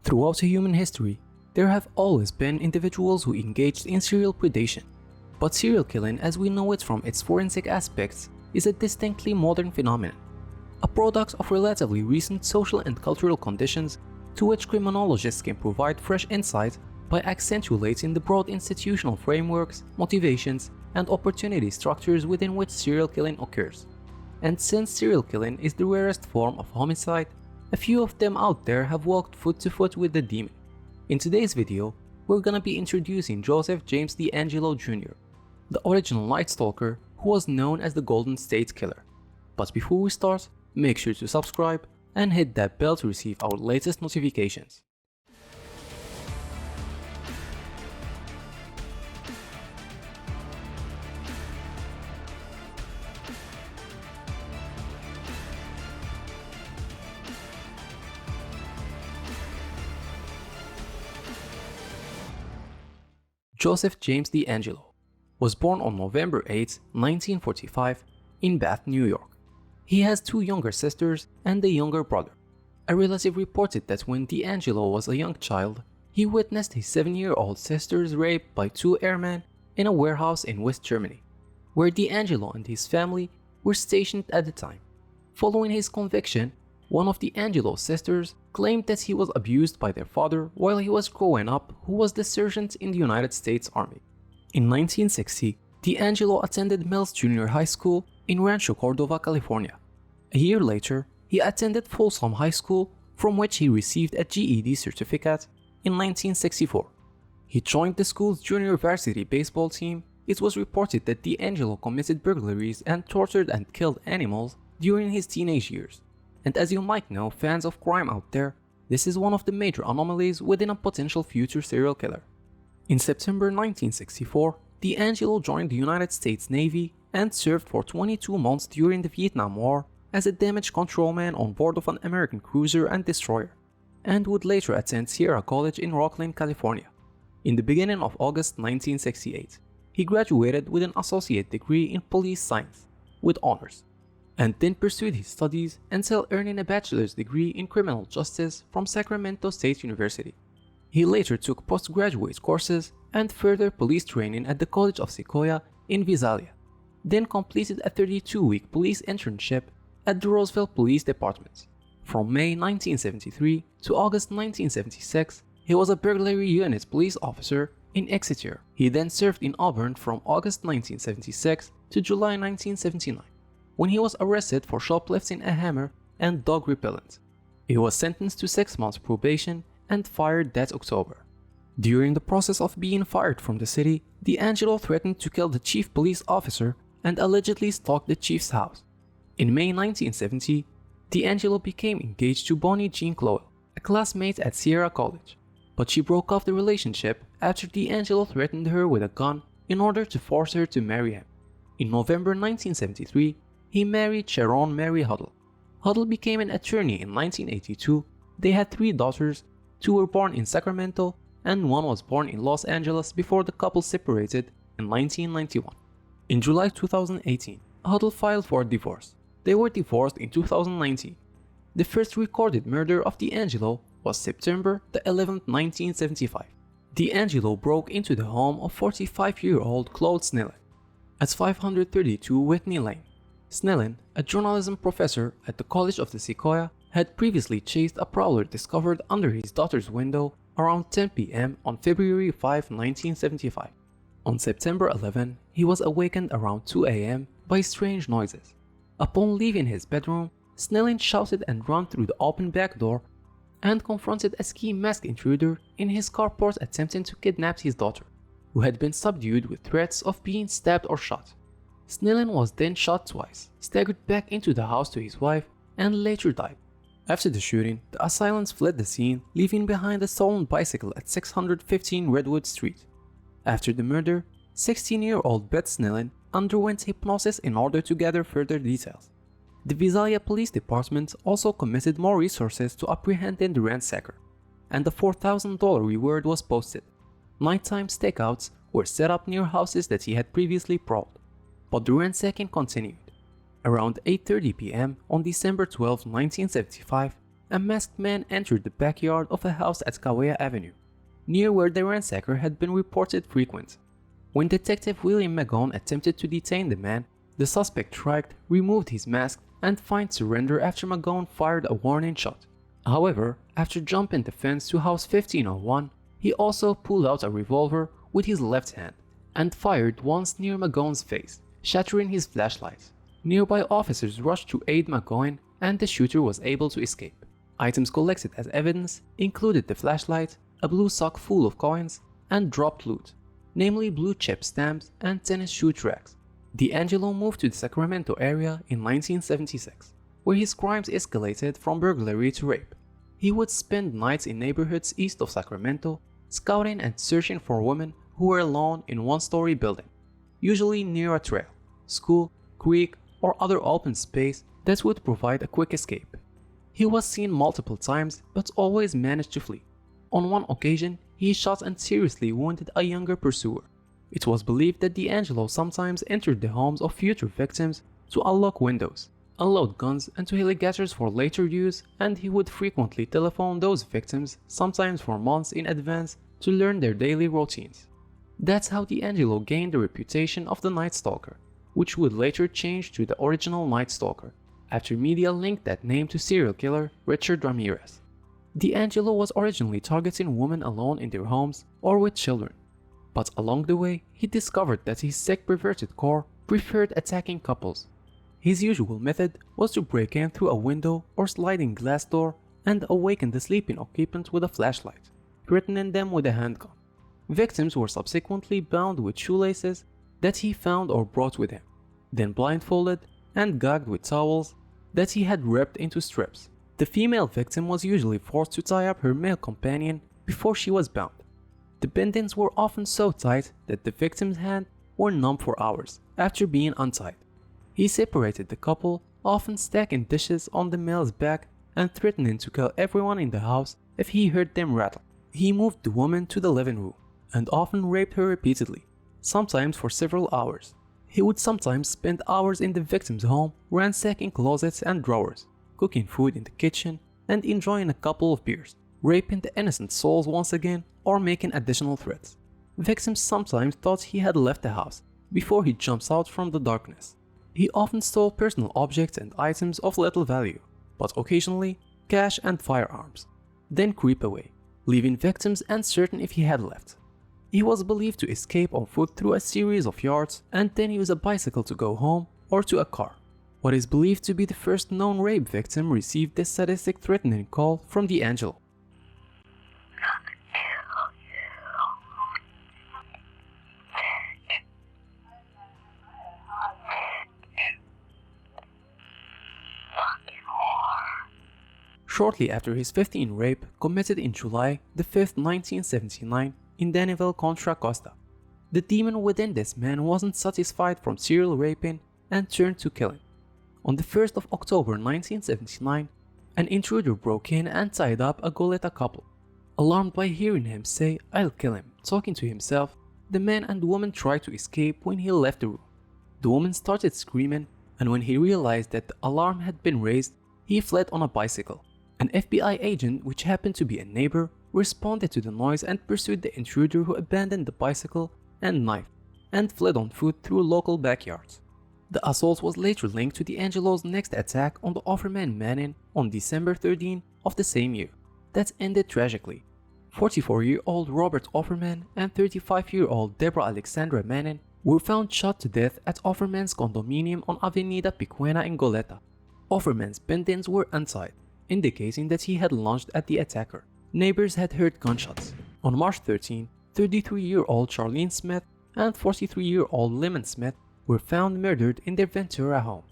Throughout human history, there have always been individuals who engaged in serial predation. But serial killing as we know it from its forensic aspects is a distinctly modern phenomenon, a product of relatively recent social and cultural conditions to which criminologists can provide fresh insight by accentuating the broad institutional frameworks, motivations, and opportunity structures within which serial killing occurs. And since serial killing is the rarest form of homicide, a few of them out there have walked foot to foot with the demon. In today's video, we're gonna be introducing Joseph James DeAngelo Jr., the original Night Stalker who was known as the Golden State Killer. But before we start, make sure to subscribe and hit that bell to receive our latest notifications. Joseph James DeAngelo was born on November 8, 1945 in Bath, New York. He has two younger sisters and a younger brother. A relative reported that when DeAngelo was a young child, he witnessed his 7-year-old sister's rape by two airmen in a warehouse in West Germany, where DeAngelo and his family were stationed at the time. Following his conviction, one of DeAngelo's sisters claimed that he was abused by their father while he was growing up, who was the sergeant in the United States Army. In 1960, DeAngelo attended Mills Junior High School in Rancho Cordova, California. A year later, he attended Folsom High School, from which he received a GED certificate in 1964. He joined the school's junior varsity baseball team. It was reported that DeAngelo committed burglaries and tortured and killed animals during his teenage years. And as you might know, fans of crime out there, this is one of the major anomalies within a potential future serial killer. In September 1964, DeAngelo joined the United States Navy and served for 22 months during the Vietnam War as a damage control man on board of an American cruiser and destroyer, and would later attend Sierra College in Rocklin, California. In the beginning of August 1968, he graduated with an associate degree in police science with honors, and then pursued his studies until earning a bachelor's degree in criminal justice from Sacramento State University. He later took postgraduate courses and further police training at the College of Sequoia in Visalia, then completed a 32-week police internship at the Roseville Police Department. From May 1973 to August 1976, he was a burglary unit police officer in Exeter. He then served in Auburn from August 1976 to July 1979, when he was arrested for shoplifting a hammer and dog repellent. He was sentenced to 6 months probation and fired that October. During the process of being fired from the city, DeAngelo threatened to kill the chief police officer and allegedly stalked the chief's house. In May 1970, DeAngelo became engaged to Bonnie Jean Clowell, a classmate at Sierra College, but she broke off the relationship after DeAngelo threatened her with a gun in order to force her to marry him. In November 1973, he married Sharon Mary Huddle. Huddle became an attorney in 1982. They had 3 daughters, 2 were born in Sacramento and 1 was born in Los Angeles before the couple separated in 1991. In July 2018, Huddle filed for divorce. They were divorced in 2019. The first recorded murder of DeAngelo was September 11, 1975. DeAngelo broke into the home of 45-year-old Claude Snellen at 532 Whitney Lane. Snellen, a journalism professor at the College of the Sequoia, had previously chased a prowler discovered under his daughter's window around 10 p.m. on February 5, 1975. On September 11, he was awakened around 2 a.m. by strange noises. Upon leaving his bedroom, Snellen shouted and ran through the open back door and confronted a ski-masked intruder in his carport attempting to kidnap his daughter, who had been subdued with threats of being stabbed or shot. Snellen was then shot twice, staggered back into the house to his wife, and later died. After the shooting, the assailants fled the scene, leaving behind a stolen bicycle at 615 Redwood Street. After the murder, 16-year-old Beth Snellen underwent hypnosis in order to gather further details. The Visalia Police Department also committed more resources to apprehending the ransacker, and a $4,000 reward was posted. Nighttime stakeouts were set up near houses that he had previously prowled, but the ransacking continued. Around 8:30 p.m. on December 12, 1975, a masked man entered the backyard of a house at Kaweah Avenue, near where the ransacker had been reported frequent. When Detective William McGowan attempted to detain the man, the suspect shrugged, removed his mask, and feigned surrender after McGowan fired a warning shot. However, after jumping the fence to house 1501, he also pulled out a revolver with his left hand and fired once near McGowan's face, shattering his flashlight. Nearby officers rushed to aid McGowan, and the shooter was able to escape. Items collected as evidence included the flashlight, a blue sock full of coins, and dropped loot, namely blue chip stamps and tennis shoe tracks. D'Angelo moved to the Sacramento area in 1976, where his crimes escalated from burglary to rape. He would spend nights in neighborhoods east of Sacramento, scouting and searching for women who were alone in one-story building, usually near a trail, school, creek, or other open space that would provide a quick escape. He was seen multiple times but always managed to flee. On one occasion, he shot and seriously wounded a younger pursuer. It was believed that D'Angelo sometimes entered the homes of future victims to unlock windows, unload guns into alligators for later use, and he would frequently telephone those victims, sometimes for months in advance, to learn their daily routines. That's how D'Angelo gained the reputation of the Night Stalker, which would later change to the original Night Stalker, after media linked that name to serial killer Richard Ramirez. D'Angelo was originally targeting women alone in their homes or with children, but along the way he discovered that his sick-perverted core preferred attacking couples. His usual method was to break in through a window or sliding glass door and awaken the sleeping occupant with a flashlight, threatening them with a handgun. Victims were subsequently bound with shoelaces that he found or brought with him, then blindfolded and gagged with towels that he had wrapped into strips. The female victim was usually forced to tie up her male companion before she was bound. The bindings were often so tight that the victim's hands were numb for hours after being untied. He separated the couple, often stacking dishes on the male's back and threatening to kill everyone in the house if he heard them rattle. He moved the woman to the living room and often raped her repeatedly, sometimes for several hours. He would sometimes spend hours in the victim's home, ransacking closets and drawers, cooking food in the kitchen, and enjoying a couple of beers, raping the innocent souls once again, or making additional threats. Victims sometimes thought he had left the house before he jumps out from the darkness. He often stole personal objects and items of little value, but occasionally cash and firearms, then creep away, leaving victims uncertain if he had left. He was believed to escape on foot through a series of yards and then use a bicycle to go home or to a car. What is believed to be the first known rape victim received this sadistic threatening call from D'Angelo. Shortly after his 15th rape, committed in July the 5th, 1979, in Danville, Contra Costa, the demon within this man wasn't satisfied from serial raping and turned to killing. On the 1st of October 1979, an intruder broke in and tied up a Goleta couple. Alarmed by hearing him say, "I'll kill him," talking to himself, the man and woman tried to escape when he left the room. The woman started screaming, and when he realized that the alarm had been raised, he fled on a bicycle. An FBI agent, which happened to be a neighbor, responded to the noise and pursued the intruder, who abandoned the bicycle and knife and fled on foot through local backyards. The assault was later linked to D'Angelo's next attack on the Offerman Manning on December 13 of the same year. That ended tragically. 44-year-old Robert Offerman and 35-year-old Deborah Alexandra Manning were found shot to death at Offerman's condominium on Avenida Piquena in Goleta. Offerman's pendants were untied, indicating that he had lunged at the attacker. Neighbors had heard gunshots. On March 13, 33-year-old Charlene Smith and 43-year-old Lyman Smith were found murdered in their Ventura home.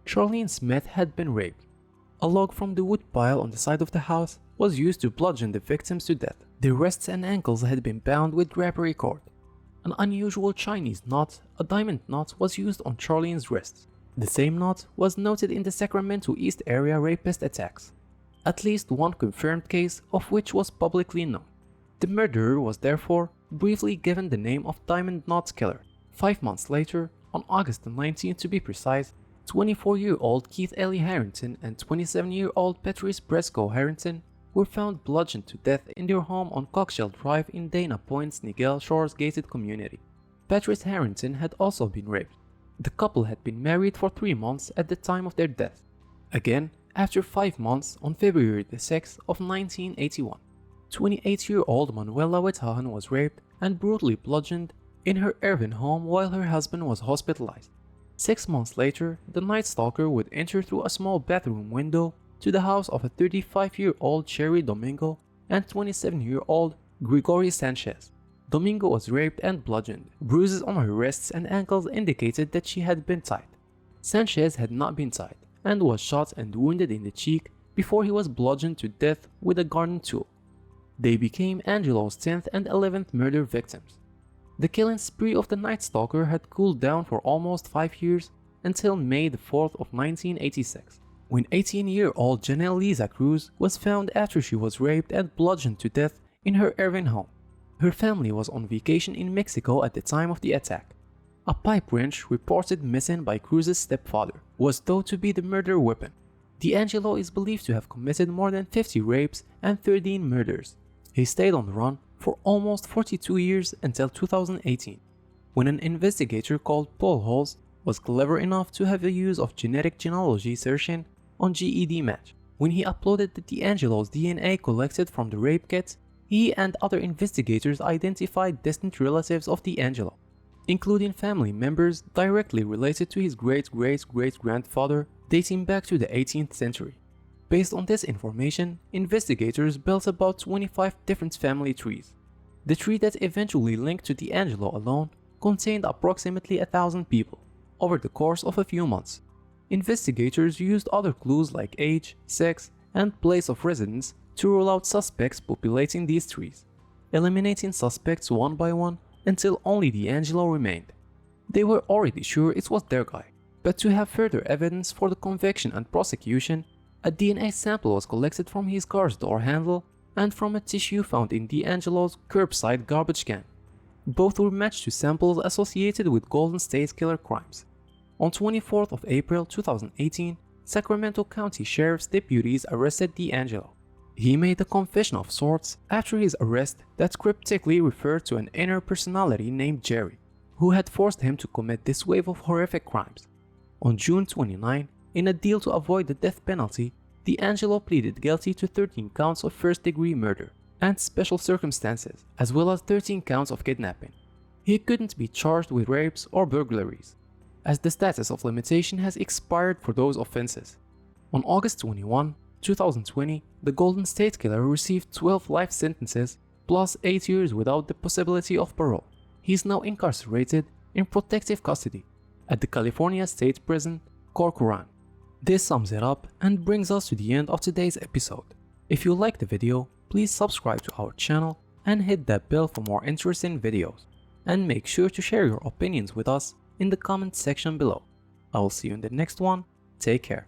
Charlene Smith had been raped. A log from the wood pile on the side of the house was used to bludgeon the victims to death. Their wrists and ankles had been bound with drapery cord. An unusual Chinese knot, a diamond knot, was used on Charlene's wrists. The same knot was noted in the Sacramento East Area Rapist attacks, at least one confirmed case of which was publicly known. The murderer was therefore briefly given the name of Diamond Knot Killer. 5 months later, on August 19 to be precise, 24-year-old Keith Ellie Harrington and 27-year-old Patrice Bresco Harrington were found bludgeoned to death in their home on Cockshell Drive in Dana Point's Nigel Shores gated community. Patrice Harrington had also been raped. The couple had been married for 3 months at the time of their death. Again, after 5 months, on February 6 of 1981, 28-year-old Manuela Wethagen was raped and brutally bludgeoned in her Irvine home while her husband was hospitalized. 6 months later, the Night Stalker would enter through a small bathroom window to the house of a 35-year-old Sherry Domingo and 27-year-old Gregory Sanchez. Domingo was raped and bludgeoned. Bruises on her wrists and ankles indicated that she had been tied. Sanchez had not been tied and was shot and wounded in the cheek before he was bludgeoned to death with a garden tool. They became Angelo's 10th and 11th murder victims. The killing spree of the Night Stalker had cooled down for almost 5 years until May 4th of 1986, when 18-year-old Janelle Lisa Cruz was found after she was raped and bludgeoned to death in her Irvine home. Her family was on vacation in Mexico at the time of the attack. A pipe wrench, reported missing by Cruz's stepfather, was thought to be the murder weapon. D'Angelo is believed to have committed more than 50 rapes and 13 murders. He stayed on the run for almost 42 years until 2018, when an investigator called Paul Halls was clever enough to have the use of genetic genealogy searching on GED Match. When he uploaded the D'Angelo's DNA collected from the rape kit, he and other investigators identified distant relatives of D'Angelo, including family members directly related to his great-great-great-grandfather dating back to the 18th century. Based on this information, investigators built about 25 different family trees. The tree that eventually linked to D'Angelo alone contained approximately 1,000 people over the course of a few months. Investigators used other clues like age, sex, and place of residence to rule out suspects populating these trees, eliminating suspects one by one until only D'Angelo remained. They were already sure it was their guy, but to have further evidence for the conviction and prosecution, a DNA sample was collected from his car's door handle and from a tissue found in D'Angelo's curbside garbage can. Both were matched to samples associated with Golden State Killer crimes. On 24th of April 2018, Sacramento County Sheriff's deputies arrested D'Angelo. He made a confession of sorts after his arrest that cryptically referred to an inner personality named Jerry, who had forced him to commit this wave of horrific crimes. On June 29, in a deal to avoid the death penalty, D'Angelo pleaded guilty to 13 counts of first-degree murder and special circumstances, as well as 13 counts of kidnapping. He couldn't be charged with rapes or burglaries, as the statute of limitation has expired for those offenses. On August 21, 2020, the Golden State Killer received 12 life sentences plus 8 years without the possibility of parole. He is now incarcerated in protective custody at the California State Prison, Corcoran. This sums it up and brings us to the end of today's episode. If you liked the video, please subscribe to our channel and hit that bell for more interesting videos. And make sure to share your opinions with us in the comment section below. I will see you in the next one. Take care.